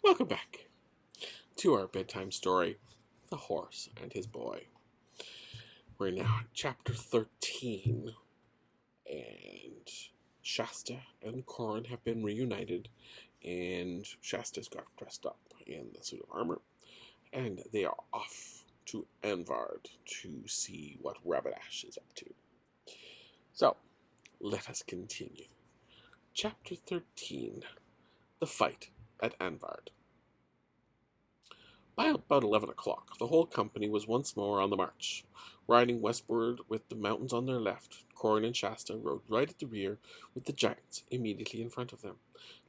Welcome back to our bedtime story, The Horse and His Boy. We're now at chapter 13, and Shasta and Corin have been reunited, and Shasta's got dressed up in the suit of armor, and they are off to Anvard to see what Rabadash is up to. So, let us continue. Chapter 13, The Fight at Anvard. By about 11 o'clock, the whole company was once more on the march. Riding westward with the mountains on their left, Corin and Shasta rode right at the rear with the giants immediately in front of them.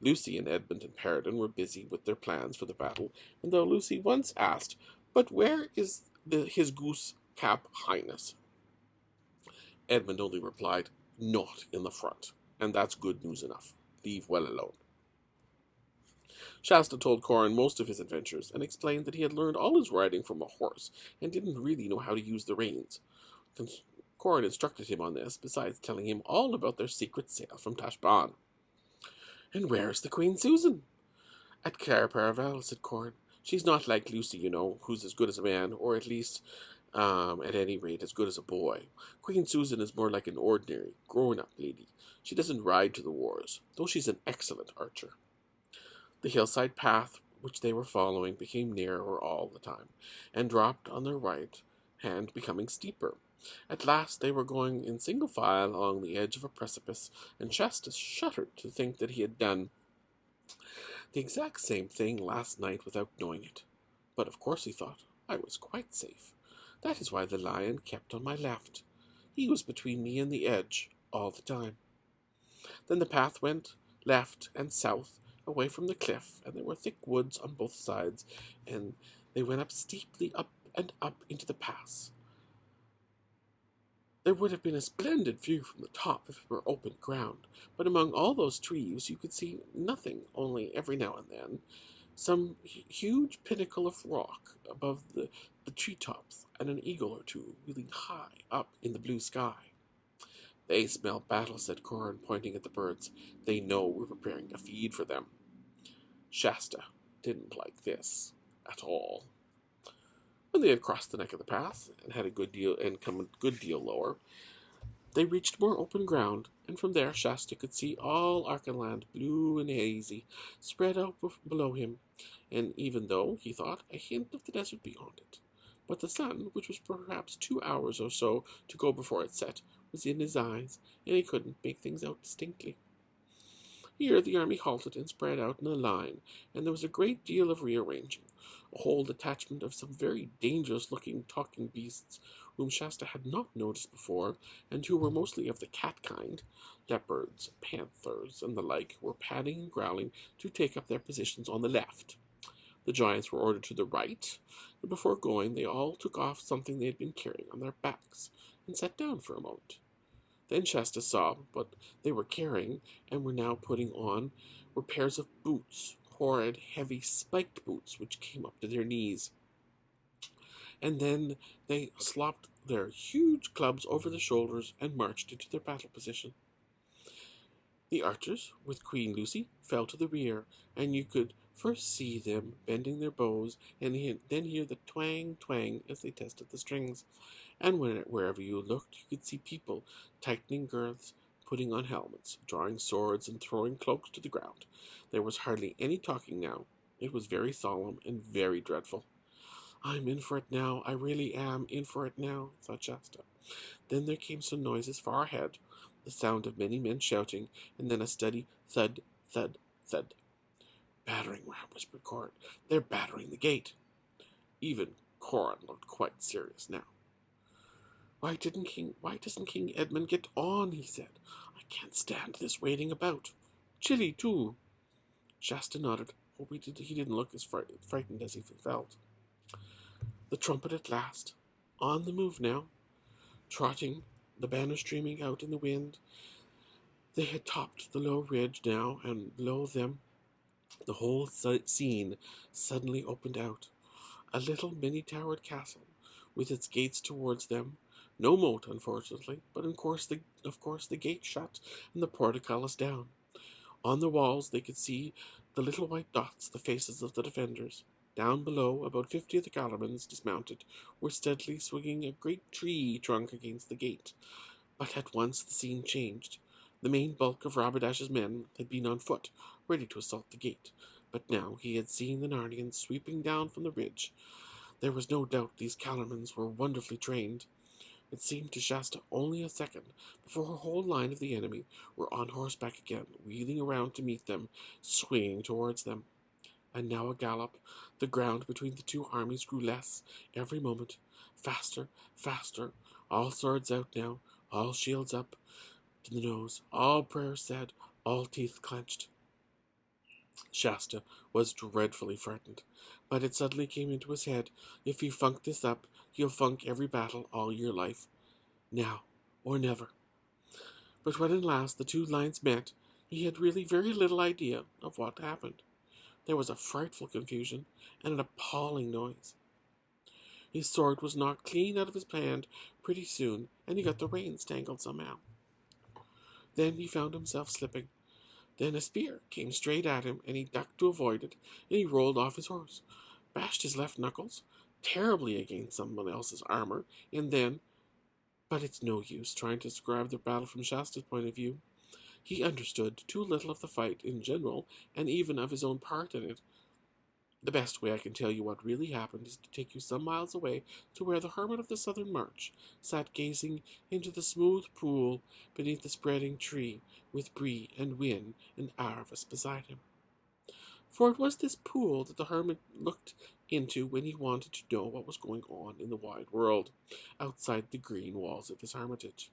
Lucy and Edmund and Meridian were busy with their plans for the battle, and though Lucy once asked, "But where is his goose cap highness?" Edmund only replied, "Not in the front, and that's good news enough. Leave well alone." Shasta told Corin most of his adventures, and explained that he had learned all his riding from a horse, and didn't really know how to use the reins. Corin instructed him on this, besides telling him all about their secret sail from Tashbaan. "And where's the Queen Susan?" "At Clare Paravel," said Corin. "She's not like Lucy, you know, who's as good as a man, or at least, at any rate, as good as a boy. Queen Susan is more like an ordinary, grown-up lady. She doesn't ride to the wars, though she's an excellent archer." The hillside path which they were following became nearer all the time, and dropped on their right hand, becoming steeper. At last they were going in single file along the edge of a precipice, and Shasta shuddered to think that he had done the exact same thing last night without knowing it. But of course, he thought, I was quite safe. That is why the lion kept on my left. He was between me and the edge all the time. Then the path went left and south, away from the cliff, and there were thick woods on both sides, and they went up steeply up and up into the pass. There would have been a splendid view from the top if it were open ground, but among all those trees you could see nothing, only every now and then some huge pinnacle of rock above the treetops, and an eagle or two wheeling high up in the blue sky. "They smell battle," said Corin, pointing at the birds. "They know we're preparing a feed for them." Shasta didn't like this at all. When they had crossed the neck of the path, and had come a good deal lower, they reached more open ground, and from there Shasta could see all Archenland, blue and hazy, spread out below him, and even though, he thought, a hint of the desert beyond it. But the sun, which was perhaps 2 hours or so to go before it set, was in his eyes, and he couldn't make things out distinctly. Here the army halted and spread out in a line, and there was a great deal of rearranging. A whole detachment of some very dangerous-looking talking beasts, whom Shasta had not noticed before, and who were mostly of the cat kind, leopards, panthers, and the like, were padding and growling to take up their positions on the left. The giants were ordered to the right, and before going they all took off something they had been carrying on their backs, and sat down for a moment. Then Shasta saw what they were carrying, and were now putting on, were pairs of boots, horrid, heavy, spiked boots, which came up to their knees. And then they slopped their huge clubs over the shoulders and marched into their battle position. The archers, with Queen Lucy, fell to the rear, and you could first see them bending their bows, and then hear the twang, twang as they tested the strings. And wherever you looked, you could see people tightening girths, putting on helmets, drawing swords, and throwing cloaks to the ground. There was hardly any talking now. It was very solemn and very dreadful. "I'm in for it now. I really am in for it now," thought Shasta. Then there came some noises far ahead, the sound of many men shouting, and then a steady thud, thud, thud. "Battering ram," whispered Corin. "They're battering the gate." Even Corin looked quite serious now. Why doesn't King Edmund get on?" he said. "I can't stand this waiting about. Chilly, too." Shasta nodded. He didn't look as frightened as he felt. The trumpet at last. On the move now. Trotting, the banner streaming out in the wind. They had topped the low ridge now, and below them the whole scene suddenly opened out. A little many-towered castle, with its gates towards them. No moat, unfortunately, but of course the gate shut, and the portcullis down. On the walls they could see the little white dots, the faces of the defenders. Down below, about 50 of the Calormans, dismounted, were steadily swinging a great tree trunk against the gate. But at once the scene changed. The main bulk of Rabadash's men had been on foot, ready to assault the gate. But now he had seen the Narnians sweeping down from the ridge. There was no doubt these Calormans were wonderfully trained. It seemed to Shasta only a second before her whole line of the enemy were on horseback again, wheeling around to meet them, swinging towards them. And now a gallop. The ground between the two armies grew less every moment. Faster, faster. All swords out now, all shields up to the nose, all prayers said, all teeth clenched. Shasta was dreadfully frightened, but it suddenly came into his head, if you funk this up, you'll funk every battle all your life. Now or never. But when at last the two lines met, he had really very little idea of what happened. There was a frightful confusion and an appalling noise. His sword was knocked clean out of his hand pretty soon, and he got the reins tangled somehow. Then he found himself slipping. Then a spear came straight at him, and he ducked to avoid it, and he rolled off his horse, bashed his left knuckles terribly against someone else's armor, and then— But it's no use trying to describe the battle from Shasta's point of view. He understood too little of the fight in general, and even of his own part in it. The best way I can tell you what really happened is to take you some miles away to where the hermit of the Southern March sat gazing into the smooth pool beneath the spreading tree, with Bree and Win and Arvis beside him. For it was this pool that the hermit looked into when he wanted to know what was going on in the wide world, outside the green walls of his hermitage.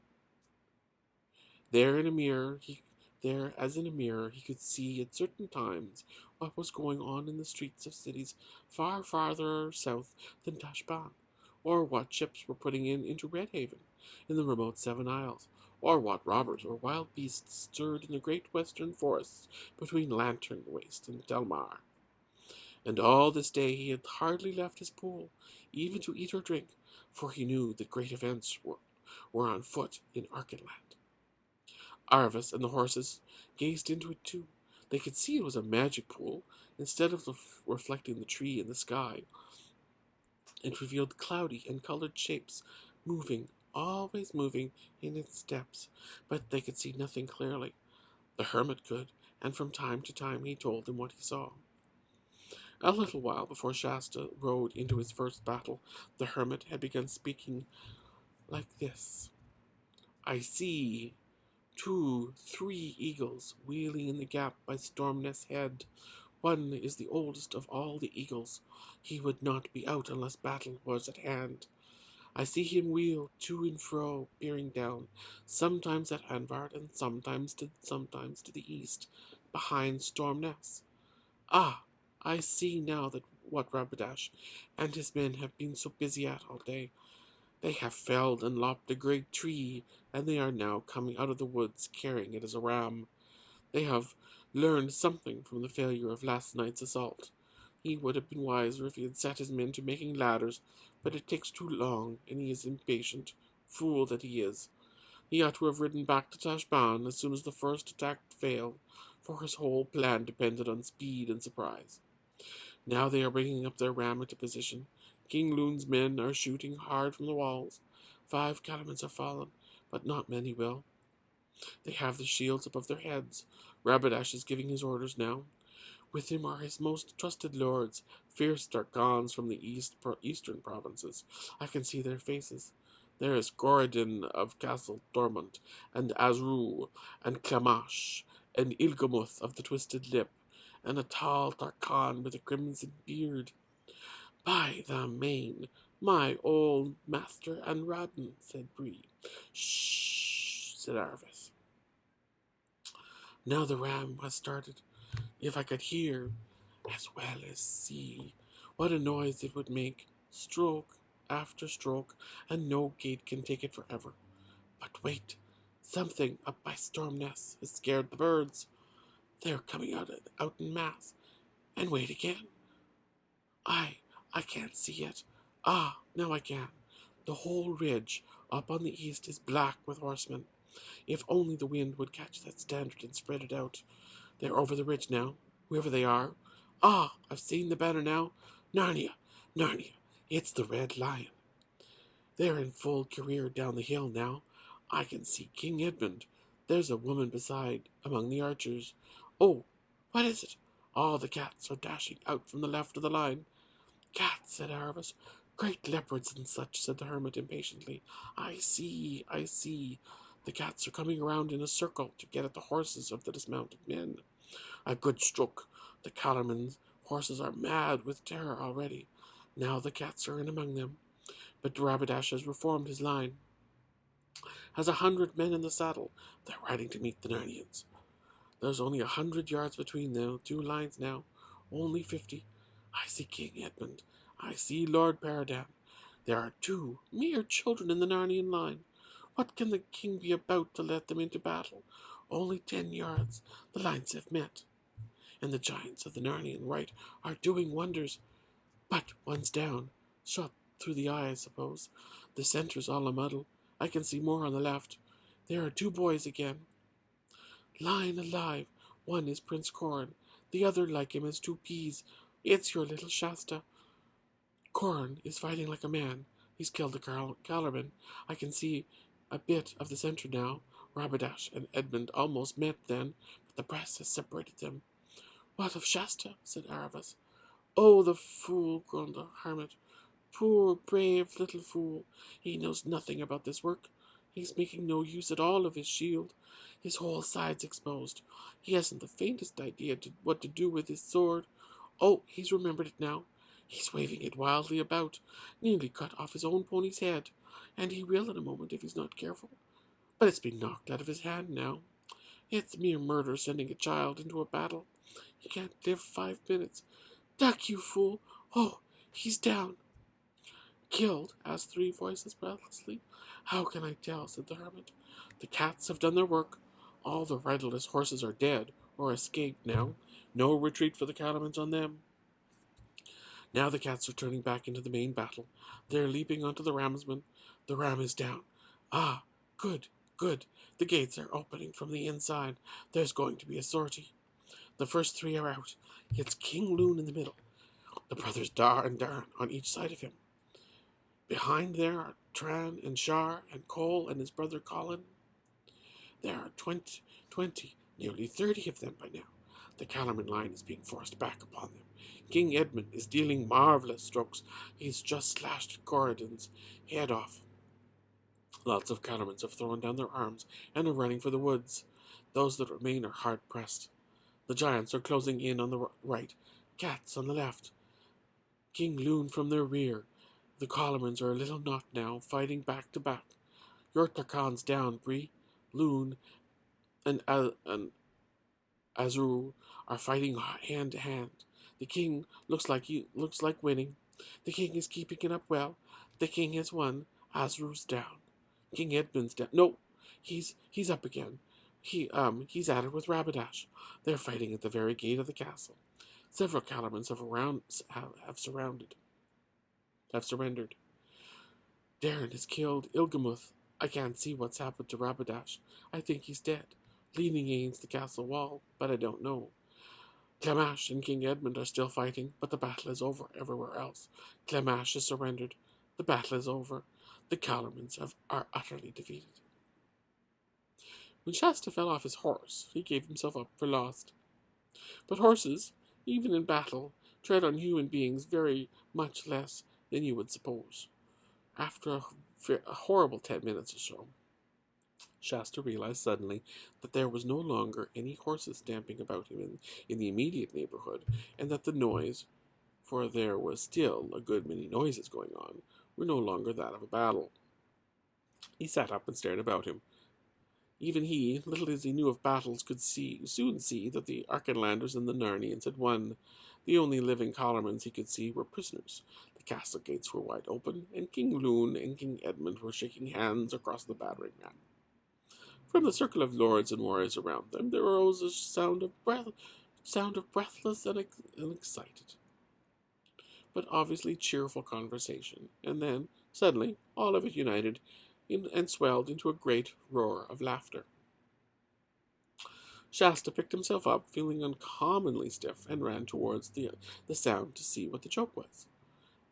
There, as in a mirror, he could see at certain times what was going on in the streets of cities far farther south than Tashbaan, or what ships were putting into Redhaven, in the remote Seven Isles, or what robbers or wild beasts stirred in the great western forests between Lantern Waste and Delmar. And all this day he had hardly left his pool, even to eat or drink, for he knew that great events were on foot in Arketland. Arvis and the horses gazed into it too. They could see it was a magic pool. Instead of reflecting the tree and the sky, it revealed cloudy and colored shapes, moving, always moving in its depths, but they could see nothing clearly. The hermit could, and from time to time he told them what he saw. A little while before Shasta rode into his first battle, the hermit had begun speaking like this. I see 2, 3 eagles wheeling in the gap by Stormness Head. One is the oldest of all the eagles. He would not be out unless battle was at hand. I see him wheel to and fro, peering down, sometimes at Anvard and sometimes to the east, behind Stormness. Ah, I see now that what Rabadash and his men have been so busy at all day. They have felled and lopped a great tree, and they are now coming out of the woods carrying it as a ram. They have learned something from the failure of last night's assault. He would have been wiser if he had set his men to making ladders, but it takes too long, and he is impatient, fool that he is. He ought to have ridden back to Tashbaan as soon as the first attack failed, for his whole plan depended on speed and surprise. Now they are bringing up their ram into position. King Loon's men are shooting hard from the walls. 5 Catamans have fallen, but not many will. They have the shields above their heads. Rabadash is giving his orders now. With him are his most trusted lords, fierce Darkons from the eastern provinces. I can see their faces. There is Goradin of Castle Dormont, and Azru, and Klamash, and Ilgamuth of the Twisted Lip, and a tall Darkon with a crimson beard. By the main, my old master and Rodden, said Bree. Shh, said Arvis. Now the ram has started. If I could hear, as well as see, what a noise it would make, stroke after stroke, and no gate can take it forever. But wait, something up by Stormness has scared the birds. They're coming out in mass. And wait again. I can't see it. Ah, now I can. The whole ridge up on the east is black with horsemen. If only the wind would catch that standard and spread it out. They're over the ridge now, whoever they are. Ah, I've seen the banner now. Narnia, Narnia, it's the Red Lion. They're in full career down the hill now. I can see King Edmund. There's a woman beside among the archers. Oh, what is it? All the cats are dashing out from the left of the line. Cats, said Aravis. Great leopards and such, said the hermit impatiently. I see, I see. The cats are coming around in a circle to get at the horses of the dismounted men. A good stroke. The cattlemen's horses are mad with terror already. Now the cats are in among them. But Rabadash has reformed his line. Has 100 men in the saddle. They're riding to meet the Narnians. There's only 100 yards between the two lines now. Only 50. I see King Edmund. I see Lord Paradan. There are 2 mere children in the Narnian line. What can the king be about to let them into battle? Only 10 yards. The lines have met. And the giants of the Narnian right are doing wonders. But one's down. Shot through the eye, I suppose. The centre's all a muddle. I can see more on the left. There are 2 boys again. Line alive. One is Prince Corn. The other like him is 2 peas. It's your little Shasta. Corn is fighting like a man. He's killed a Callerman. I can see a bit of the centre now. Rabadash and Edmund almost met then, but the press has separated them. What of Shasta? Said Aravis. Oh, the fool, groaned the hermit. Poor, brave little fool. He knows nothing about this work. He's making no use at all of his shield. His whole side's exposed. He hasn't the faintest idea what to do with his sword. Oh, he's remembered it now. He's waving it wildly about, nearly cut off his own pony's head, and he will in a moment if he's not careful. But it's been knocked out of his hand now. It's mere murder sending a child into a battle. He can't live 5 minutes. Duck, you fool! Oh, he's down. Killed? Asked 3 voices breathlessly. How can I tell? Said the hermit. The cats have done their work. All the riderless horses are dead, or escaped now. No retreat for the cattlemans on them. Now the cats are turning back into the main battle. They're leaping onto the ramsman. The ram is down. Ah, good, good. The gates are opening from the inside. There's going to be a sortie. The first 3 are out. It's King Loon in the middle. The brothers Dar and Darn on each side of him. Behind there are Tran and Shar and Cole and his brother Colin. There are 20, nearly 30 of them by now. The Callerman line is being forced back upon them. King Edmund is dealing marvellous strokes. He's just slashed Corridon's head off. Lots of Callermans have thrown down their arms and are running for the woods. Those that remain are hard-pressed. The giants are closing in on the right, cats on the left. King Loon from their rear. The Collemans are a little knot now, fighting back to back. Yurtakan's down, Bree. Loon and Azru are fighting hand to hand. The king looks like winning. The king is keeping it up well. The king has won. Azru's down. King Edmund's down. No, he's up again. He's at it with Rabadash. They're fighting at the very gate of the castle. Several Callermans have surrendered. Darren has killed Ilgamuth. I can't see what's happened to Rabadash. I think he's dead, leaning against the castle wall, but I don't know. Clamash and King Edmund are still fighting, but the battle is over everywhere else. Clamash has surrendered. The battle is over. The Callermans are utterly defeated. When Shasta fell off his horse, he gave himself up for lost. But horses, even in battle, tread on human beings very much less than you would suppose. After a horrible 10 minutes or so, Shasta realized suddenly that there was no longer any horses stamping about him in the immediate neighborhood, and that the noise, for there was still a good many noises going on, were no longer that of a battle. He sat up and stared about him. Even he, little as he knew of battles, could soon see that the Archenlanders and the Narnians had won. The only living Collermans he could see were prisoners. The castle gates were wide open, and King Loon and King Edmund were shaking hands across the battering ram. From the circle of lords and warriors around them, there arose a sound of breathless and excited, but obviously cheerful conversation, and then, suddenly, all of it united and swelled into a great roar of laughter. Shasta picked himself up, feeling uncommonly stiff, and ran towards the sound to see what the joke was.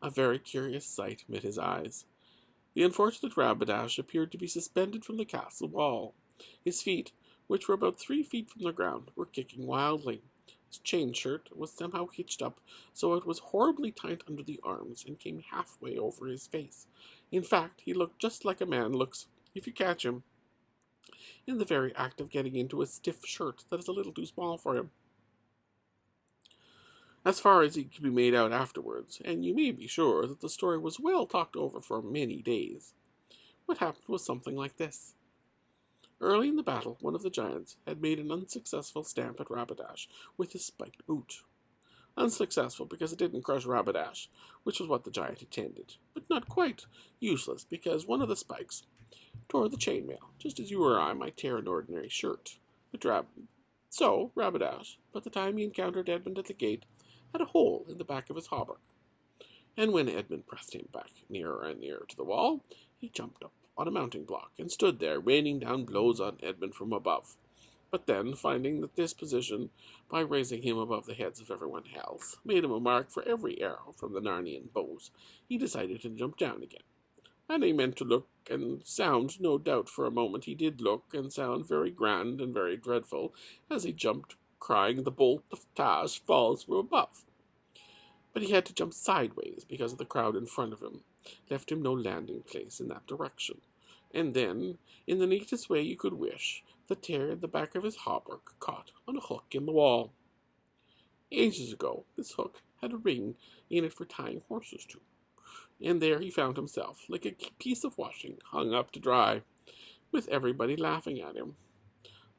A very curious sight met his eyes. The unfortunate Rabadash appeared to be suspended from the castle wall. His feet, which were about 3 feet from the ground, were kicking wildly. His chain shirt was somehow hitched up, so it was horribly tight under the arms and came halfway over his face. In fact, he looked just like a man looks if you catch him in the very act of getting into a stiff shirt that is a little too small for him. As far as he could be made out afterwards, and you may be sure that the story was well talked over for many days. What happened was something like this. Early in the battle, one of the giants had made an unsuccessful stamp at Rabadash with his spiked boot. Unsuccessful because it didn't crush Rabadash, which was what the giant intended, but not quite useless because one of the spikes tore the chainmail, just as you or I might tear an ordinary shirt. So Rabadash, by the time he encountered Edmund at the gate, had a hole in the back of his hauberk. And when Edmund pressed him back nearer and nearer to the wall, he jumped up on a mounting block and stood there, raining down blows on Edmund from above. But then, finding that this position, by raising him above the heads of everyone else, made him a mark for every arrow from the Narnian bows, he decided to jump down again. And he meant to look and sound, no doubt for a moment he did look and sound very grand and very dreadful, as he jumped, crying, "The bolt of Tash falls from above." But he had to jump sideways because of the crowd in front of him, left him no landing place in that direction. And then, in the neatest way you could wish, the tear in the back of his hauberk caught on a hook in the wall. Ages ago, this hook had a ring in it for tying horses to, and there he found himself, like a piece of washing hung up to dry, with everybody laughing at him.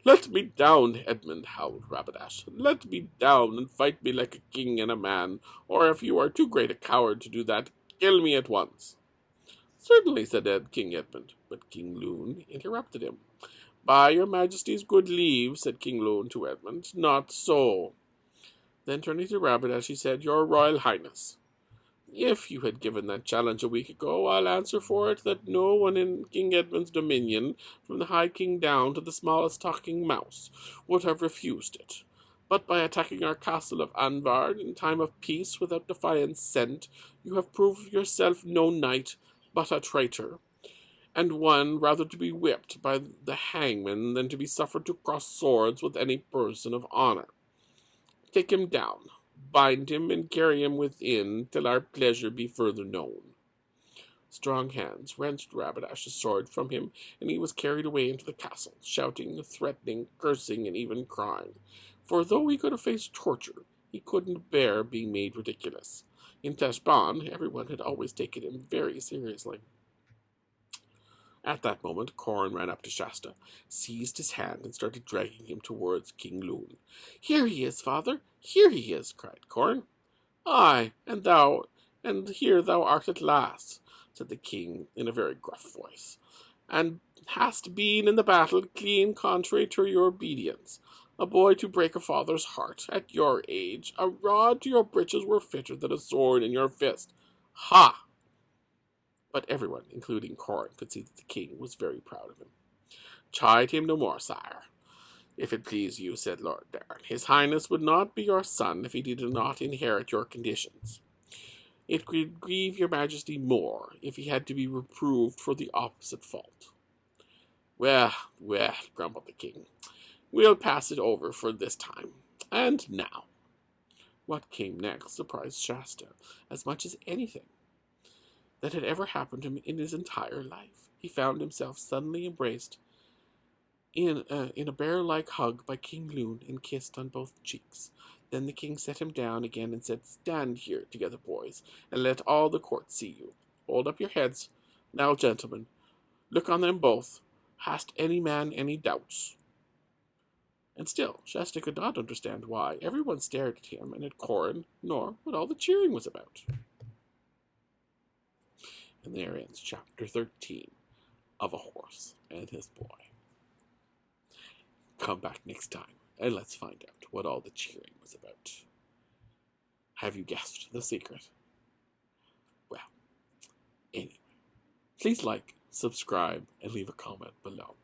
"Let me down, Edmund," howled Rabadash. "Let me down and fight me like a king and a man, or if you are too great a coward to do that, kill me at once." "Certainly," said King Edmund, but King Loon interrupted him. "By your Majesty's good leave," said King Loon to Edmund, "not so." Then turning to Rabadash, he said, "Your Royal Highness, if you had given that challenge a week ago, I'll answer for it that no one in King Edmund's dominion, from the High King down to the smallest talking mouse, would have refused it. But by attacking our castle of Anvard in time of peace without defiance sent, you have proved yourself no knight, but a traitor, and one rather to be whipped by the hangman than to be suffered to cross swords with any person of honor. Take him down, bind him, and carry him within, till our pleasure be further known." Strong hands wrenched Rabadash's sword from him, and he was carried away into the castle, shouting, threatening, cursing, and even crying. For though he could have faced torture, he couldn't bear being made ridiculous. In Tashbaan, everyone had always taken him very seriously. At that moment, Corin ran up to Shasta, seized his hand, and started dragging him towards King Loon. "Here he is, father! Here he is!" cried Corin. "Aye, and here thou art at last," said the king in a very gruff voice, "and hast been in the battle clean contrary to your obedience. A boy to break a father's heart, at your age, a rod to your breeches were fitter than a sword in your fist. Ha!" But everyone, including Corin, could see that the king was very proud of him. "Chide him no more, sire, if it please you," said Lord Darren. "His Highness would not be your son if he did not inherit your conditions. It would grieve your Majesty more if he had to be reproved for the opposite fault." Well, well," grumbled the king, "we'll pass it over for this time. And now." What came next surprised Shasta as much as anything that had ever happened to him in his entire life. He found himself suddenly embraced in a bear-like hug by King Loon and kissed on both cheeks. Then the king set him down again and said, "Stand here together, boys, and let all the court see you. Hold up your heads. Now, gentlemen, look on them both. Hast any man any doubts?" And still Shasta could not understand why everyone stared at him and at Corin, nor what all the cheering was about. And there ends chapter 13 of A Horse and His Boy. Come back next time, and let's find out what all the cheering was about. Have you guessed the secret? Well, anyway, please like, subscribe, and leave a comment below.